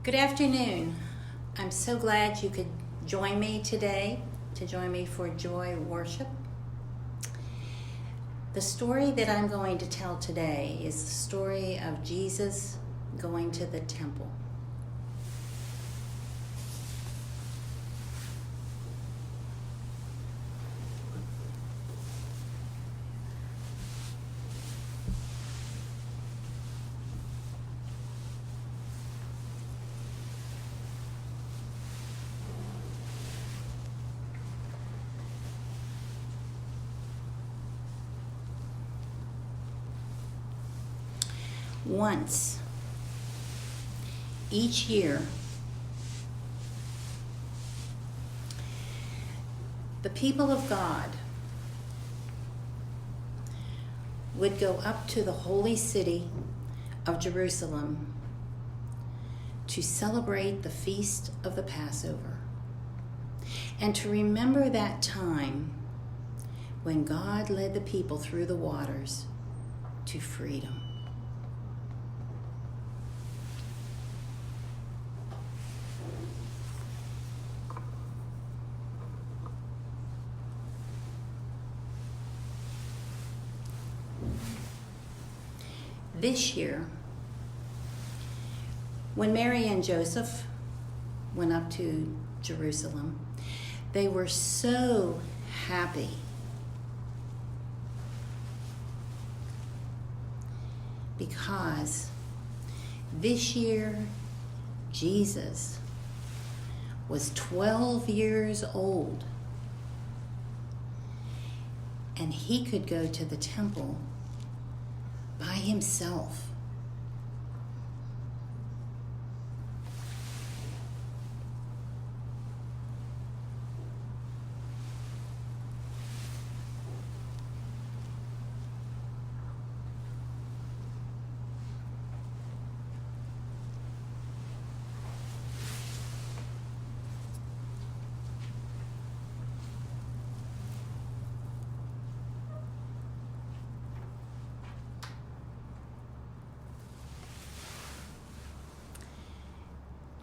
Good afternoon. I'm so glad you could join me today for Joy Worship. The story that I'm going to tell today is the story of Jesus going to the temple. Once, each year, the people of God would go up to the holy city of Jerusalem to celebrate the feast of the Passover and to remember that time when God led the people through the waters to freedom. This year, when Mary and Joseph went up to Jerusalem, they were so happy because this year Jesus was 12 years old and he could go to the temple by himself.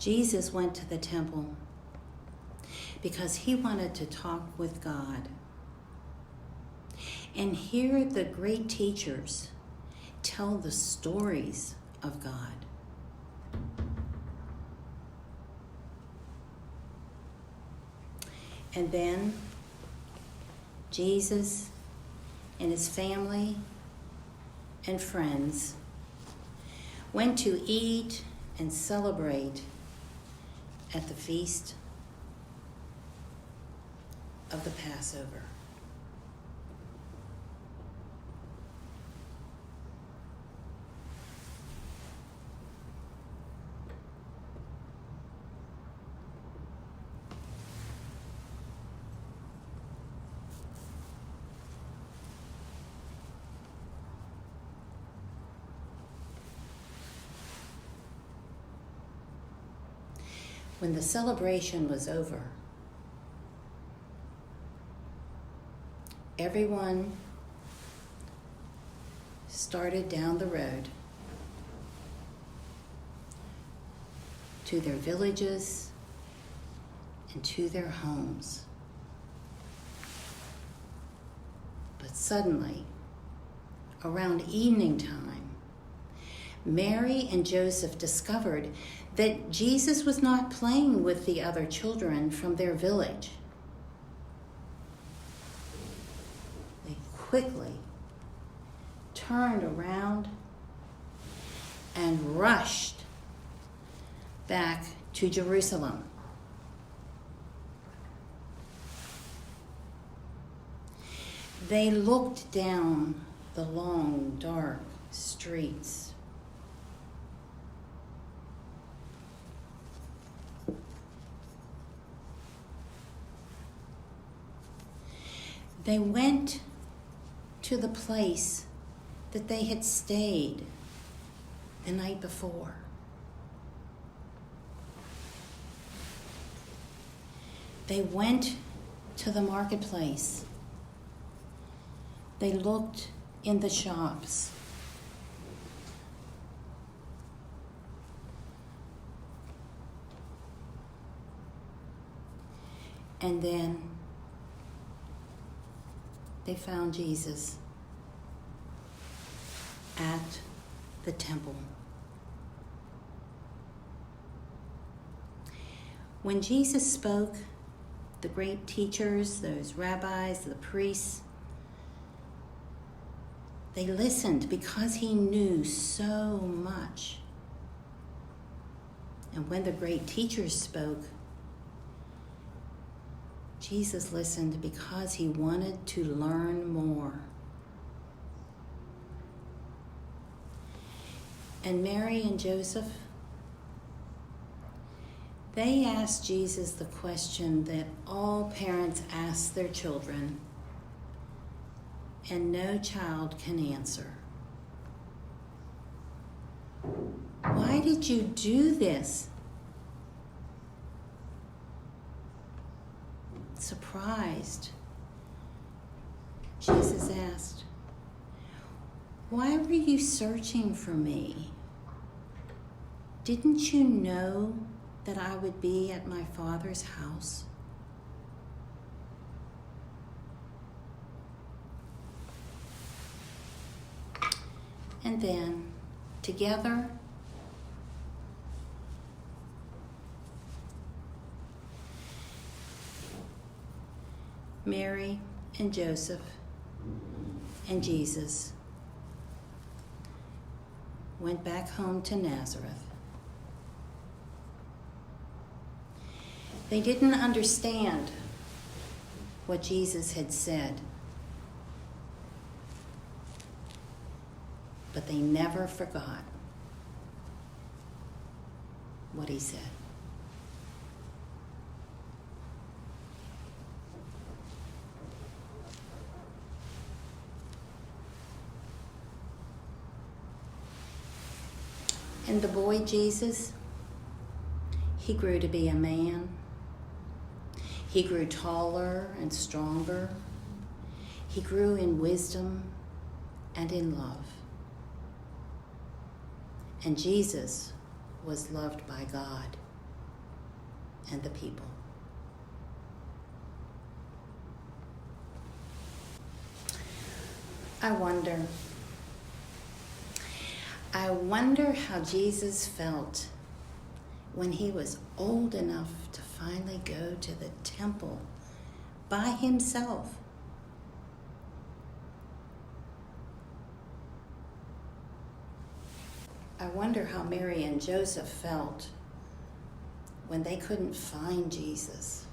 Jesus went to the temple because he wanted to talk with God and hear the great teachers tell the stories of God. And then Jesus and his family and friends went to eat and celebrate at the feast of the Passover. When the celebration was over, everyone started down the road to their villages and to their homes. But suddenly, around evening time, Mary and Joseph discovered that Jesus was not playing with the other children from their village. They quickly turned around and rushed back to Jerusalem. They looked down the long, dark streets. They went to the place that they had stayed the night before. They went to the marketplace. They looked in the shops. And then they found Jesus at the temple. When Jesus spoke, the great teachers, those rabbis, the priests, they listened because he knew so much. And when the great teachers spoke, Jesus listened because he wanted to learn more. And Mary and Joseph, they asked Jesus the question that all parents ask their children, and no child can answer. Why did you do this? Surprised, Jesus asked, "Why were you searching for me? Didn't you know that I would be at my Father's house?" And then, together, Mary and Joseph and Jesus went back home to Nazareth. They didn't understand what Jesus had said, but they never forgot what he said. And the boy Jesus, he grew to be a man. He grew taller and stronger. He grew in wisdom and in love. And Jesus was loved by God and the people. I wonder how Jesus felt when he was old enough to finally go to the temple by himself. I wonder how Mary and Joseph felt when they couldn't find Jesus.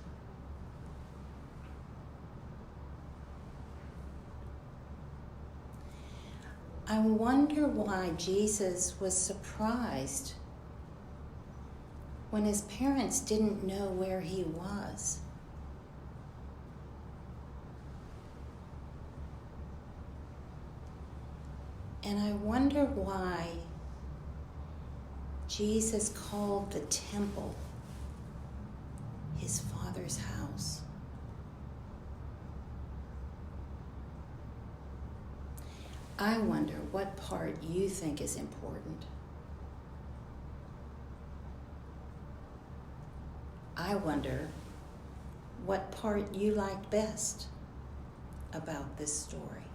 I wonder why Jesus was surprised when his parents didn't know where he was. And I wonder why Jesus called the temple his Father's house. I wonder what part you think is important. I wonder what part you like best about this story.